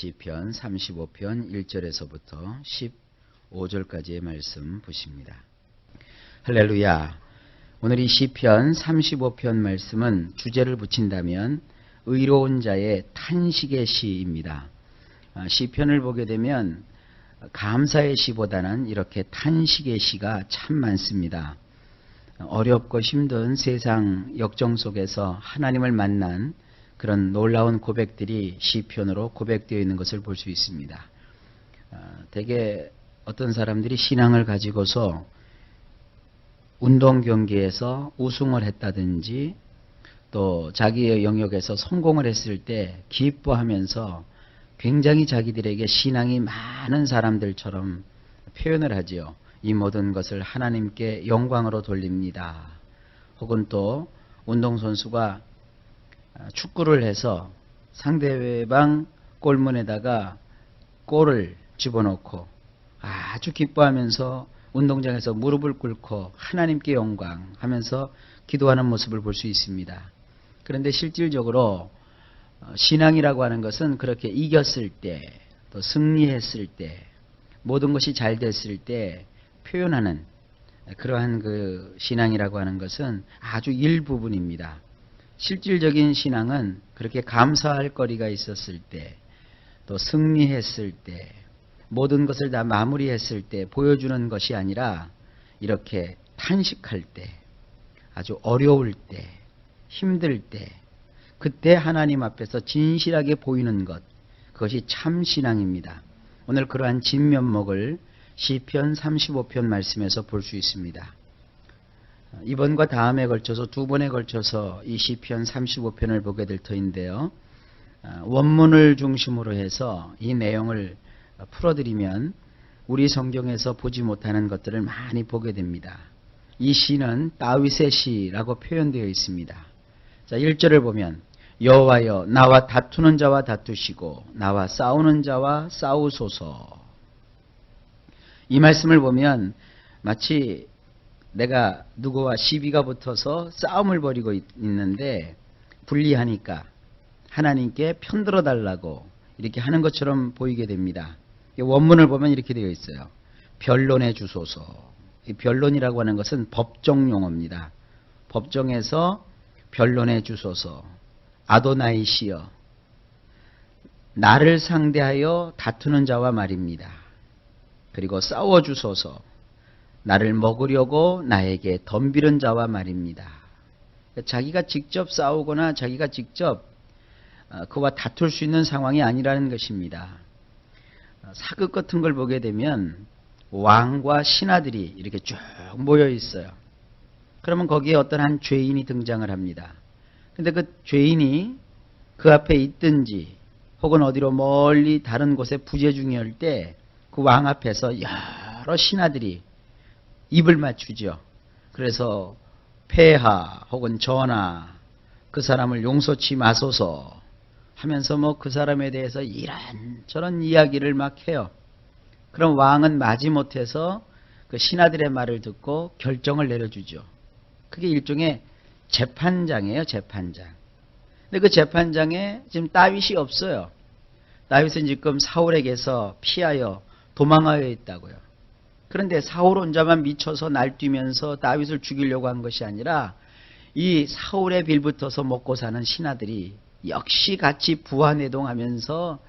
시편 35편 1절에서부터 15절까지의 말씀 보십니다. 할렐루야. 오늘 이 시편 35편 말씀은 주제를 붙인다면 의로운 자의 탄식의 시입니다. 시편을 보게 되면 감사의 시보다는 이렇게 탄식의 시가 참 많습니다. 어렵고 힘든 세상 역정 속에서 하나님을 만난 그런 놀라운 고백들이 시편으로 고백되어 있는 것을 볼 수 있습니다. 대개 어떤 사람들이 신앙을 가지고서 운동 경기에서 우승을 했다든지 또 자기의 영역에서 성공을 했을 때 기뻐하면서 굉장히 자기들에게 신앙이 많은 사람들처럼 표현을 하지요. 이 모든 것을 하나님께 영광으로 돌립니다. 혹은 또 운동선수가 축구를 해서 상대방 골문에다가 골을 집어넣고 아주 기뻐하면서 운동장에서 무릎을 꿇고 하나님께 영광 하면서 기도하는 모습을 볼 수 있습니다. 그런데 실질적으로 신앙이라고 하는 것은 그렇게 이겼을 때 또 승리했을 때 모든 것이 잘 됐을 때 표현하는 그러한 그 신앙이라고 하는 것은 아주 일부분입니다. 실질적인 신앙은 그렇게 감사할 거리가 있었을 때 또 승리했을 때 모든 것을 다 마무리했을 때 보여주는 것이 아니라 이렇게 탄식할 때 아주 어려울 때 힘들 때 그때 하나님 앞에서 진실하게 보이는 것 그것이 참 신앙입니다. 오늘 그러한 진면목을 시편 35편 말씀에서 볼 수 있습니다. 이번과 다음에 걸쳐서 두 번에 걸쳐서 이 시편 35편을 보게 될 터인데요. 원문을 중심으로 해서 이 내용을 풀어드리면 우리 성경에서 보지 못하는 것들을 많이 보게 됩니다. 이 시는 다윗의 시라고 표현되어 있습니다. 자, 1절을 보면 여호와여 나와 다투는 자와 다투시고 나와 싸우는 자와 싸우소서. 이 말씀을 보면 마치 내가 누구와 시비가 붙어서 싸움을 벌이고 있는데 불리하니까 하나님께 편들어 달라고 이렇게 하는 것처럼 보이게 됩니다. 원문을 보면 이렇게 되어 있어요. 변론해 주소서. 이 변론이라고 하는 것은 법정 용어입니다. 법정에서 변론해 주소서. 아도나이시여 나를 상대하여 다투는 자와 말입니다. 그리고 싸워 주소서. 나를 먹으려고 나에게 덤비는 자와 말입니다. 자기가 직접 싸우거나 자기가 직접 그와 다툴 수 있는 상황이 아니라는 것입니다. 사극 같은 걸 보게 되면 왕과 신하들이 이렇게 쭉 모여 있어요. 그러면 거기에 어떤 한 죄인이 등장을 합니다. 근데 그 죄인이 그 앞에 있든지 혹은 어디로 멀리 다른 곳에 부재중이할 때 그 왕 앞에서 여러 신하들이 입을 맞추죠. 그래서 폐하 혹은 전하 그 사람을 용서치 마소서 하면서 뭐 그 사람에 대해서 이런저런 이야기를 막 해요. 그럼 왕은 마지못해서 그 신하들의 말을 듣고 결정을 내려주죠. 그게 일종의 재판장이에요. 재판장. 근데 그 재판장에 지금 다윗이 없어요. 다윗은 지금 사울에게서 피하여 도망하여 있다고요. 그런데 사울 혼자만 미쳐서 날뛰면서 다윗을 죽이려고 한 것이 아니라 이 사울에 빌붙어서 먹고 사는 신하들이 역시 같이 부하내동하면서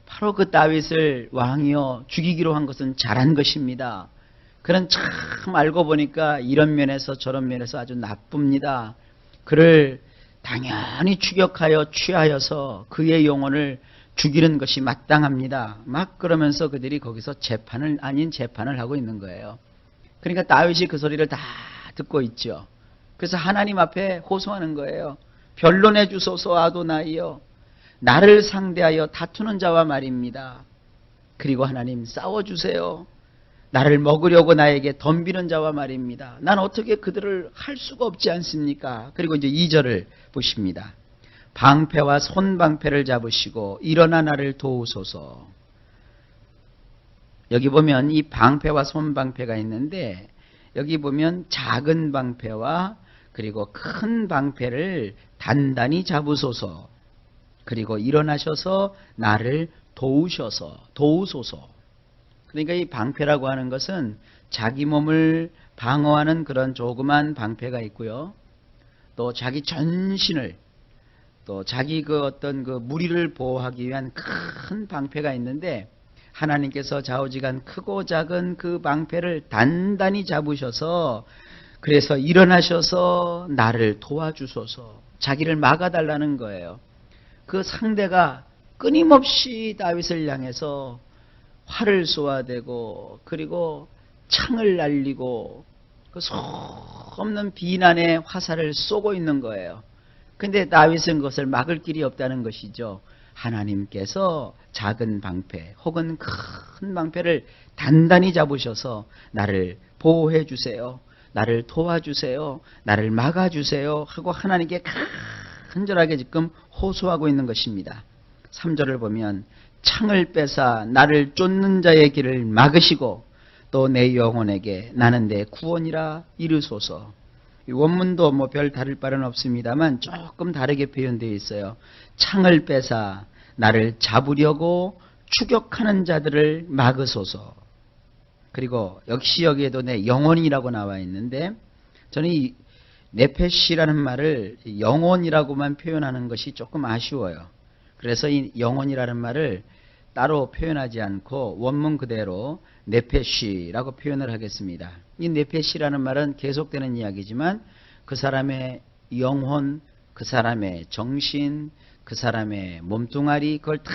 바로 그 다윗을 왕이여 죽이기로 한 것은 잘한 것입니다. 그는 참 알고 보니까 이런 면에서 저런 면에서 아주 나쁩니다. 그를 당연히 추격하여 취하여서 그의 영혼을 죽이는 것이 마땅합니다. 막 그러면서 그들이 거기서 재판을 아닌 재판을 하고 있는 거예요. 그러니까 다윗이 그 소리를 다 듣고 있죠. 그래서 하나님 앞에 호소하는 거예요. 변론해 주소서 아도나이여 나를 상대하여 다투는 자와 말입니다. 그리고 하나님 싸워주세요. 나를 먹으려고 나에게 덤비는 자와 말입니다. 난 어떻게 그들을 할 수가 없지 않습니까? 그리고 이제 2절을 보십니다. 방패와 손방패를 잡으시고 일어나 나를 도우소서. 여기 보면 이 방패와 손방패가 있는데 여기 보면 작은 방패와 그리고 큰 방패를 단단히 잡으소서. 그리고 일어나셔서 나를 도우소서. 그러니까 이 방패라고 하는 것은 자기 몸을 방어하는 그런 조그만 방패가 있고요. 또 자기 전신을, 또 자기 그 어떤 그 무리를 보호하기 위한 큰 방패가 있는데, 하나님께서 좌우지간 크고 작은 그 방패를 단단히 잡으셔서, 그래서 일어나셔서 나를 도와주소서, 자기를 막아달라는 거예요. 그 상대가 끊임없이 다윗을 향해서 활을 쏘아대고, 그리고 창을 날리고, 그 소없는 비난의 화살을 쏘고 있는 거예요. 근데 다윗은 그것을 막을 길이 없다는 것이죠. 하나님께서 작은 방패 혹은 큰 방패를 단단히 잡으셔서 나를 보호해 주세요, 나를 도와주세요, 나를 막아주세요 하고 하나님께 간절하게 지금 호소하고 있는 것입니다. 3절을 보면 창을 빼사 나를 쫓는 자의 길을 막으시고 또 내 영혼에게 나는 내 구원이라 이르소서. 이 원문도 뭐 별 다를 바는 없습니다만 조금 다르게 표현되어 있어요. 창을 빼사 나를 잡으려고 추격하는 자들을 막으소서. 그리고 역시 여기에도 내 영혼이라고 나와 있는데, 저는 이 네페시라는 말을 영혼이라고만 표현하는 것이 조금 아쉬워요. 그래서 이 영혼이라는 말을 따로 표현하지 않고 원문 그대로 네페시라고 표현을 하겠습니다. 이 네페시라는 말은 계속되는 이야기지만 그 사람의 영혼, 그 사람의 정신, 그 사람의 몸뚱아리, 그걸 다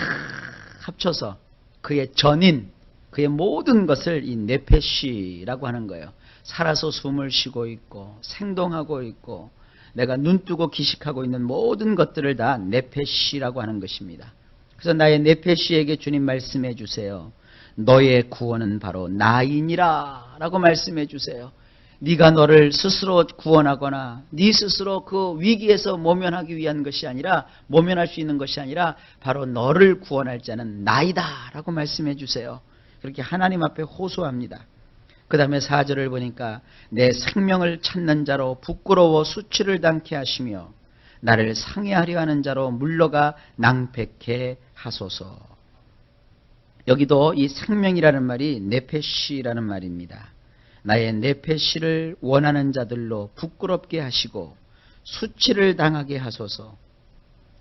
합쳐서 그의 전인, 그의 모든 것을 이 네페시라고 하는 거예요. 살아서 숨을 쉬고 있고 생동하고 있고 내가 눈 뜨고 기식하고 있는 모든 것들을 다 네페시라고 하는 것입니다. 그래서 나의 네페시에게 주님 말씀해 주세요. 너의 구원은 바로 나이니라 라고 말씀해 주세요. 네가 너를 스스로 구원하거나 네 스스로 그 위기에서 모면하기 위한 것이 아니라, 모면할 수 있는 것이 아니라 바로 너를 구원할 자는 나이다 라고 말씀해 주세요. 그렇게 하나님 앞에 호소합니다. 그 다음에 4절을 보니까 내 생명을 찾는 자로 부끄러워 수치를 당케 하시며 나를 상해하려 하는 자로 물러가 낭패케 하소서. 여기도 이 생명이라는 말이 네페시라는 말입니다. 나의 네페시를 원하는 자들로 부끄럽게 하시고 수치를 당하게 하소서.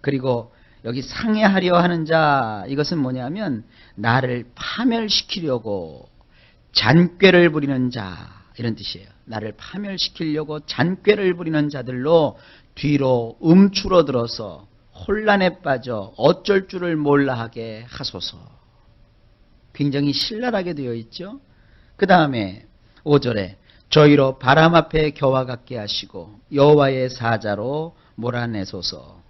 그리고 여기 상해하려 하는 자, 이것은 뭐냐면 나를 파멸시키려고 잔꾀를 부리는 자, 이런 뜻이에요. 나를 파멸시키려고 잔꾀를 부리는 자들로 뒤로 움츠러들어서 혼란에 빠져 어쩔 줄을 몰라 하게 하소서. 굉장히 신랄하게 되어 있죠. 그 다음에 5절에 저희로 바람 앞에 겨와 같게 하시고 여호와의 사자로 몰아내소서.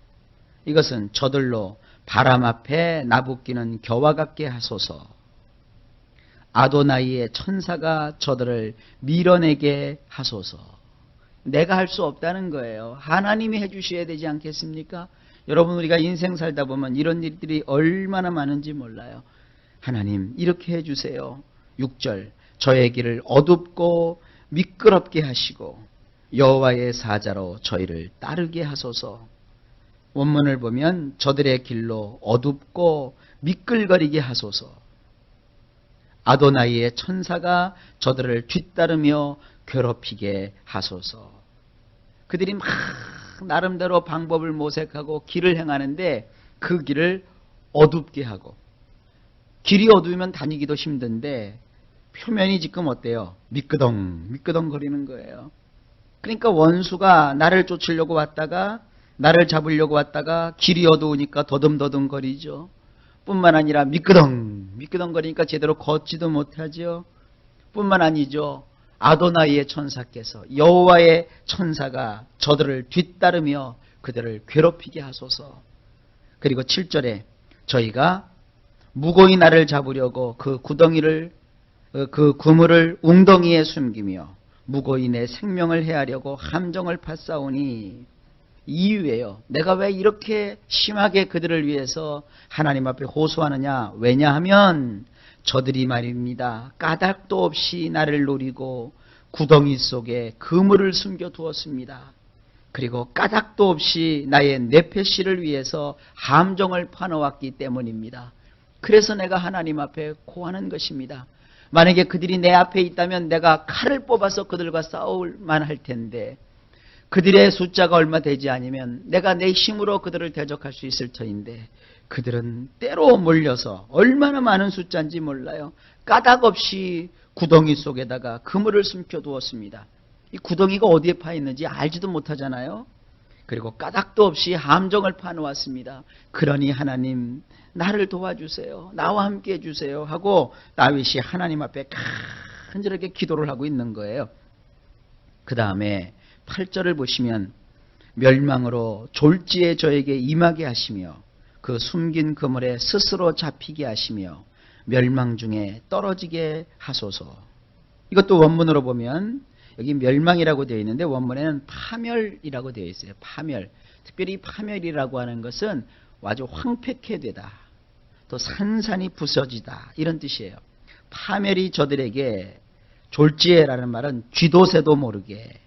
이것은 저들로 바람 앞에 나부끼는 겨와 같게 하소서. 아도나이의 천사가 저들을 밀어내게 하소서. 내가 할 수 없다는 거예요. 하나님이 해주셔야 되지 않겠습니까? 여러분, 우리가 인생 살다 보면 이런 일들이 얼마나 많은지 몰라요. 하나님 이렇게 해주세요. 6절 저의 길을 어둡고 미끄럽게 하시고 여호와의 사자로 저희를 따르게 하소서. 원문을 보면 저들의 길로 어둡고 미끌거리게 하소서. 아도나이의 천사가 저들을 뒤따르며 괴롭히게 하소서. 그들이 막 나름대로 방법을 모색하고 길을 행하는데 그 길을 어둡게 하고, 길이 어두우면 다니기도 힘든데 표면이 지금 어때요? 미끄덩 거리는 거예요. 그러니까 원수가 나를 쫓으려고 왔다가, 나를 잡으려고 왔다가 길이 어두우니까 더듬더듬 거리죠. 뿐만 아니라 미끄덩 거리니까 제대로 걷지도 못하죠. 뿐만 아니죠. 아도나이의 천사께서, 여호와의 천사가 저들을 뒤따르며 그들을 괴롭히게 하소서. 그리고 7절에 저희가 무고히 나를 잡으려고 그 그물을 웅덩이에 숨기며 무고히 내 생명을 해하려고 함정을 팠사오니, 이유예요. 내가 왜 이렇게 심하게 그들을 위해서 하나님 앞에 호소하느냐? 왜냐하면 저들이 말입니다. 까닭도 없이 나를 노리고 구덩이 속에 그물을 숨겨두었습니다. 그리고 까닭도 없이 나의 네페시를 위해서 함정을 파놓았기 때문입니다. 그래서 내가 하나님 앞에 고하는 것입니다. 만약에 그들이 내 앞에 있다면 내가 칼을 뽑아서 그들과 싸울 만할 텐데 그들의 숫자가 얼마 되지 않으면 내가 내 힘으로 그들을 대적할 수 있을 터인데 그들은 때로 몰려서 얼마나 많은 숫자인지 몰라요. 까닭 없이 구덩이 속에다가 그물을 숨겨두었습니다. 이 구덩이가 어디에 파 있는지 알지도 못하잖아요. 그리고 까닭도 없이 함정을 파놓았습니다. 그러니 하나님 나를 도와주세요. 나와 함께 해주세요 하고 다윗이 하나님 앞에 간절하게 기도를 하고 있는 거예요. 그 다음에 8절을 보시면 멸망으로 졸지에 저에게 임하게 하시며 그 숨긴 그물에 스스로 잡히게 하시며 멸망 중에 떨어지게 하소서. 이것도 원문으로 보면 여기 멸망이라고 되어 있는데 원문에는 파멸이라고 되어 있어요. 파멸. 특별히 파멸이라고 하는 것은 아주 황폐케 되다. 또 산산이 부서지다. 이런 뜻이에요. 파멸이 저들에게 졸지에라는 말은 쥐도새도 모르게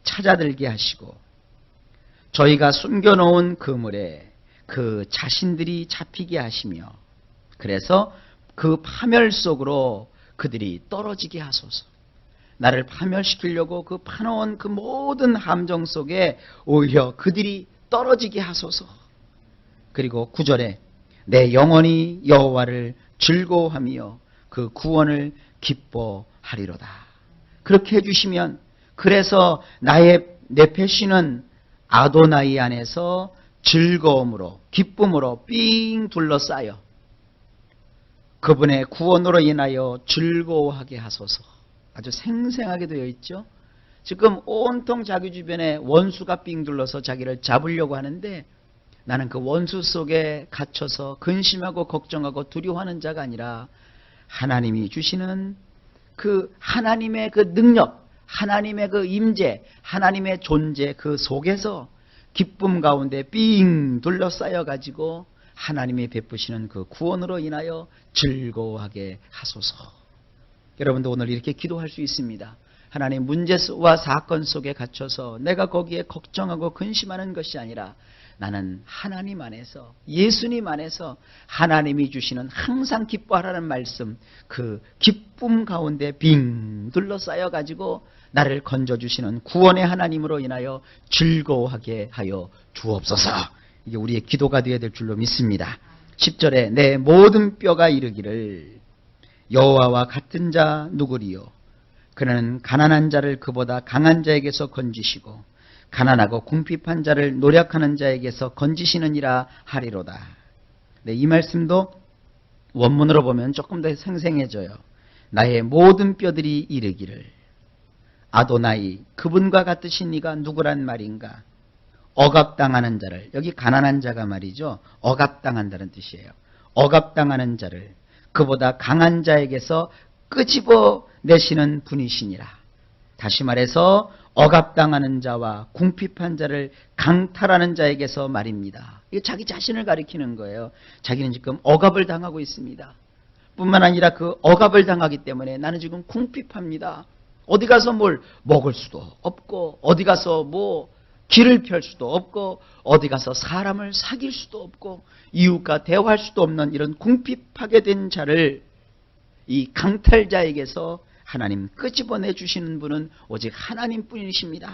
찾아들게 하시고 저희가 숨겨놓은 그물에 그 자신들이 잡히게 하시며 그래서 그 파멸 속으로 그들이 떨어지게 하소서. 나를 파멸시키려고 그 파놓은 그 모든 함정 속에 오히려 그들이 떨어지게 하소서. 그리고 9절에 내 영혼이 여호와를 즐거워하며 그 구원을 기뻐하리로다. 그렇게 해주시면 그래서 내 패시는 아도나이 안에서 즐거움으로 기쁨으로 삥 둘러싸여 그분의 구원으로 인하여 즐거워하게 하소서. 아주 생생하게 되어 있죠. 지금 온통 자기 주변에 원수가 삥 둘러서 자기를 잡으려고 하는데 나는 그 원수 속에 갇혀서 근심하고 걱정하고 두려워하는 자가 아니라 하나님이 주시는 그 하나님의 그 능력, 하나님의 그 임재, 하나님의 존재 그 속에서 기쁨 가운데 삥 둘러싸여 가지고 하나님이 베푸시는 그 구원으로 인하여 즐거워하게 하소서. 여러분도 오늘 이렇게 기도할 수 있습니다. 하나님 문제와 사건 속에 갇혀서 내가 거기에 걱정하고 근심하는 것이 아니라 나는 하나님 안에서 예수님 안에서 하나님이 주시는 항상 기뻐하라는 말씀 그 기쁨 가운데 빙 둘러싸여 가지고 나를 건져주시는 구원의 하나님으로 인하여 즐거워하게 하여 주옵소서. 이게 우리의 기도가 되어야 될 줄로 믿습니다. 10절에 내 모든 뼈가 이르기를 여호와와 같은 자 누구리요 그는 가난한 자를 그보다 강한 자에게서 건지시고 가난하고 궁핍한 자를 노력하는 자에게서 건지시느니라 하리로다. 네, 이 말씀도 원문으로 보면 조금 더 생생해져요. 나의 모든 뼈들이 이르기를 아도나이 그분과 같으신 이가 누구란 말인가. 억압당하는 자를, 여기 가난한 자가 말이죠. 억압당한다는 뜻이에요. 억압당하는 자를 그보다 강한 자에게서 끄집어내시는 분이시니라. 다시 말해서 억압당하는 자와 궁핍한 자를 강탈하는 자에게서 말입니다. 이게 자기 자신을 가리키는 거예요. 자기는 지금 억압을 당하고 있습니다. 뿐만 아니라 그 억압을 당하기 때문에 나는 지금 궁핍합니다. 어디 가서 뭘 먹을 수도 없고 어디 가서 뭐 길을 펼 수도 없고 어디 가서 사람을 사귈 수도 없고 이웃과 대화할 수도 없는 이런 궁핍하게 된 자를 이 강탈자에게서 하나님 끄집어내 주시는 분은 오직 하나님뿐이십니다.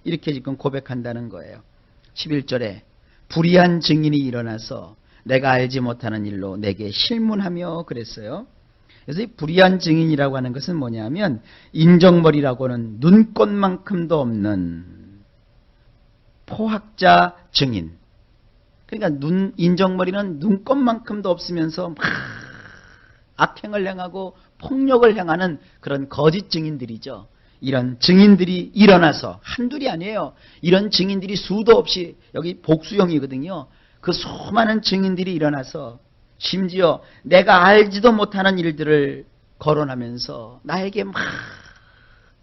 이렇게 지금 고백한다는 거예요. 11절에 불의한 증인이 일어나서 내가 알지 못하는 일로 내게 실문하며 그랬어요. 그래서 이 불의한 증인이라고 하는 것은 뭐냐면 인정머리라고는 눈꽃만큼도 없는 포학자 증인. 그러니까 인정머리는 눈꽃만큼도 없으면서 막 악행을 행하고 폭력을 행하는 그런 거짓 증인들이죠. 이런 증인들이 일어나서 한둘이 아니에요. 이런 증인들이 수도 없이 여기 복수형이거든요. 그 수많은 증인들이 일어나서 심지어 내가 알지도 못하는 일들을 거론하면서 나에게 막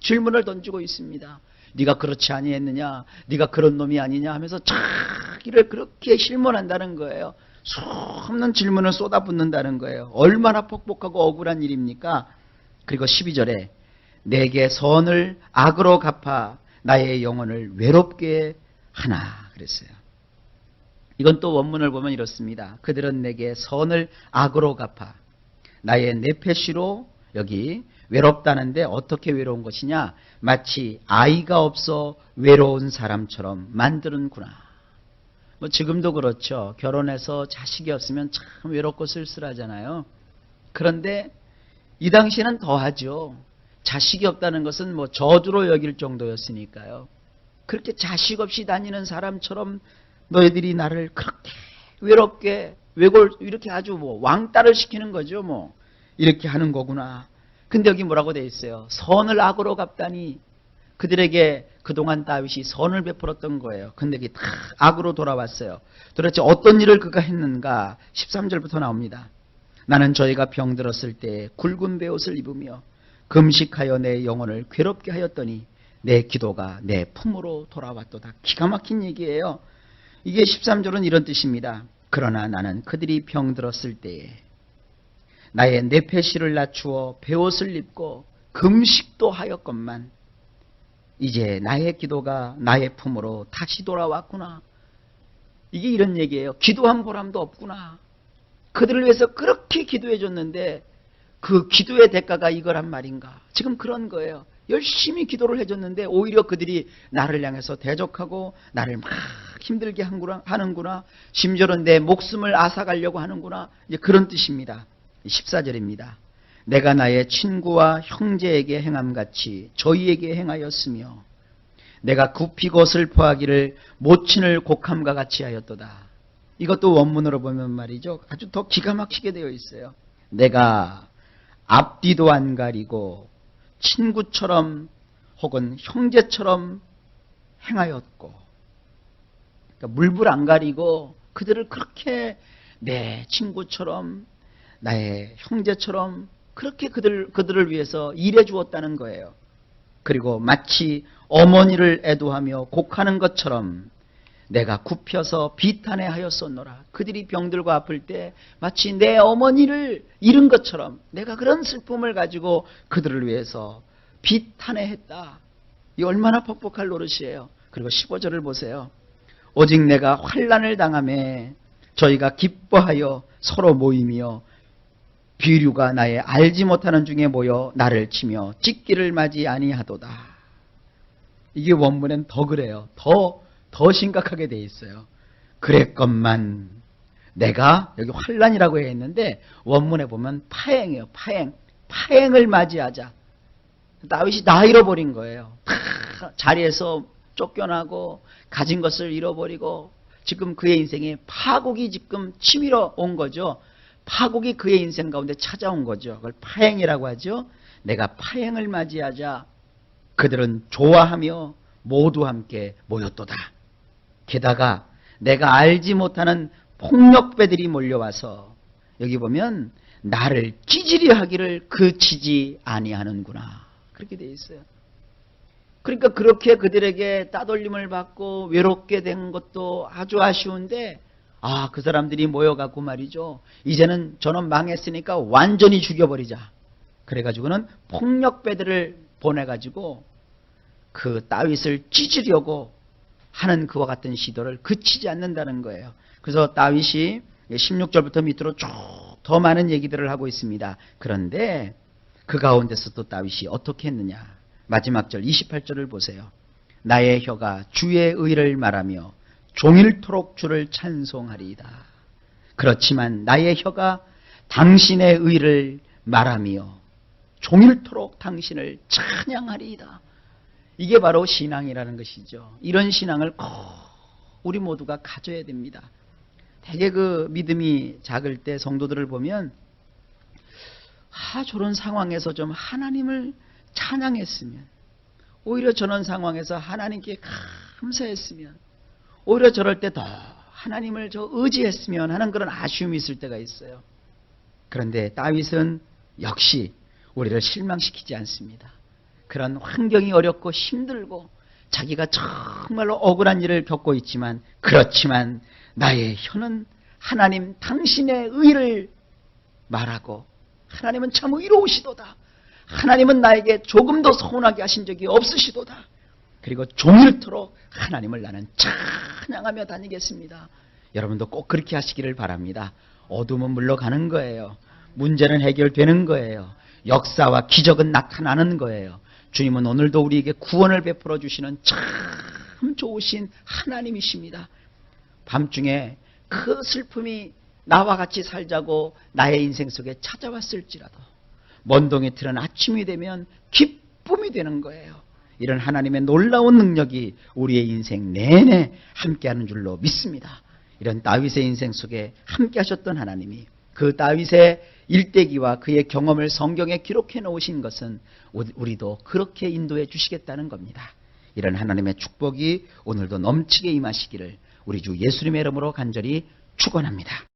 질문을 던지고 있습니다. 네가 그렇지 아니했느냐? 네가 그런 놈이 아니냐? 하면서 자기를 그렇게 실문한다는 거예요. 수없는 질문을 쏟아붓는다는 거예요. 얼마나 퍽퍽하고 억울한 일입니까? 그리고 12절에 내게 선을 악으로 갚아 나의 영혼을 외롭게 하나 그랬어요. 이건 또 원문을 보면 이렇습니다. 그들은 내게 선을 악으로 갚아 나의 내패시로, 여기 외롭다는데 어떻게 외로운 것이냐? 마치 아이가 없어 외로운 사람처럼 만드는구나. 뭐 지금도 그렇죠. 결혼해서 자식이 없으면 참 외롭고 쓸쓸하잖아요. 그런데 이 당시에는 더하죠. 자식이 없다는 것은 뭐 저주로 여길 정도였으니까요. 그렇게 자식 없이 다니는 사람처럼 너희들이 나를 그렇게 외롭게 이렇게 아주 뭐 왕따를 시키는 거죠. 뭐 이렇게 하는 거구나. 근데 여기 뭐라고 되어 있어요? 선을 악으로 갚다니. 그들에게 그동안 다윗이 선을 베풀었던 거예요. 근데 이게 다 악으로 돌아왔어요. 도대체 어떤 일을 그가 했는가? 13절부터 나옵니다. 나는 저희가 병들었을 때 굵은 베옷을 입으며 금식하여 내 영혼을 괴롭게 하였더니 내 기도가 내 품으로 돌아왔도다. 기가 막힌 얘기예요. 이게 13절은 이런 뜻입니다. 그러나 나는 그들이 병들었을 때에 나의 내패시를 낮추어 베옷을 입고 금식도 하였건만 이제 나의 기도가 나의 품으로 다시 돌아왔구나. 이게 이런 얘기예요. 기도한 보람도 없구나. 그들을 위해서 그렇게 기도해 줬는데 그 기도의 대가가 이거란 말인가. 지금 그런 거예요. 열심히 기도를 해줬는데 오히려 그들이 나를 향해서 대적하고 나를 막 힘들게 하는구나. 심지어는 내 목숨을 앗아가려고 하는구나. 이제 그런 뜻입니다. 14절입니다. 내가 나의 친구와 형제에게 행함같이 저희에게 행하였으며 내가 굽히고 슬퍼하기를 모친을 곡함과 같이 하였도다. 이것도 원문으로 보면 말이죠. 아주 더 기가 막히게 되어 있어요. 내가 앞뒤도 안 가리고 친구처럼 혹은 형제처럼 행하였고, 그러니까 물불 안 가리고 그들을 그렇게 내 친구처럼 나의 형제처럼 그렇게 그들을 위해서 일해 주었다는 거예요. 그리고 마치 어머니를 애도하며 곡하는 것처럼 내가 굽혀서 비탄해 하였었노라. 그들이 병들고 아플 때 마치 내 어머니를 잃은 것처럼 내가 그런 슬픔을 가지고 그들을 위해서 비탄해 했다. 이 얼마나 퍽퍽할 노릇이에요. 그리고 15절을 보세요. 오직 내가 환난을 당하매 저희가 기뻐하여 서로 모이며 비류가 나의 알지 못하는 중에 모여 나를 치며 찢기를 맞이 아니하도다. 이게 원문엔 더 그래요. 더 심각하게 돼 있어요. 그랬건만 내가 여기 환난이라고 했는데 원문에 보면 파행이에요. 파행을 맞이하자. 다윗이 다 잃어버린 거예요. 다 자리에서 쫓겨나고 가진 것을 잃어버리고 지금 그의 인생에 파국이 지금 치밀어 온 거죠. 파국이 그의 인생 가운데 찾아온 거죠. 그걸 파행이라고 하죠. 내가 파행을 맞이하자 그들은 좋아하며 모두 함께 모였도다. 게다가 내가 알지 못하는 폭력배들이 몰려와서 여기 보면 나를 찌질이 하기를 그치지 아니하는구나. 그렇게 되어 있어요. 그러니까 그렇게 그들에게 따돌림을 받고 외롭게 된 것도 아주 아쉬운데 그 사람들이 모여갖고 말이죠. 이제는 저는 망했으니까 완전히 죽여버리자. 그래가지고는 폭력배들을 보내가지고 그 다윗을 찢으려고 하는 그와 같은 시도를 그치지 않는다는 거예요. 그래서 다윗이 16절부터 밑으로 쭉 더 많은 얘기들을 하고 있습니다. 그런데 그 가운데서 또 다윗이 어떻게 했느냐. 마지막 절 28절을 보세요. 나의 혀가 주의 의를 말하며 종일토록 주를 찬송하리이다. 그렇지만 나의 혀가 당신의 의를 말하며 종일토록 당신을 찬양하리이다. 이게 바로 신앙이라는 것이죠. 이런 신앙을 꼭 우리 모두가 가져야 됩니다. 되게 그 믿음이 작을 때 성도들을 보면 저런 상황에서 좀 하나님을 찬양했으면, 오히려 저런 상황에서 하나님께 감사했으면, 오히려 저럴 때 더 하나님을 의지했으면 하는 그런 아쉬움이 있을 때가 있어요. 그런데 다윗은 역시 우리를 실망시키지 않습니다. 그런 환경이 어렵고 힘들고 자기가 정말로 억울한 일을 겪고 있지만, 그렇지만 나의 혀는 하나님 당신의 의를 말하고 하나님은 참 의로우시도다. 하나님은 나에게 조금도 서운하게 하신 적이 없으시도다. 그리고 종일토록 하나님을 나는 찬양하며 다니겠습니다. 여러분도 꼭 그렇게 하시기를 바랍니다. 어둠은 물러가는 거예요. 문제는 해결되는 거예요. 역사와 기적은 나타나는 거예요. 주님은 오늘도 우리에게 구원을 베풀어 주시는 참 좋으신 하나님이십니다. 밤중에 그 슬픔이 나와 같이 살자고 나의 인생 속에 찾아왔을지라도 먼 동에 트는 아침이 되면 기쁨이 되는 거예요. 이런 하나님의 놀라운 능력이 우리의 인생 내내 함께하는 줄로 믿습니다. 이런 다윗의 인생 속에 함께하셨던 하나님이 그 다윗의 일대기와 그의 경험을 성경에 기록해 놓으신 것은 우리도 그렇게 인도해 주시겠다는 겁니다. 이런 하나님의 축복이 오늘도 넘치게 임하시기를 우리 주 예수님의 이름으로 간절히 축원합니다.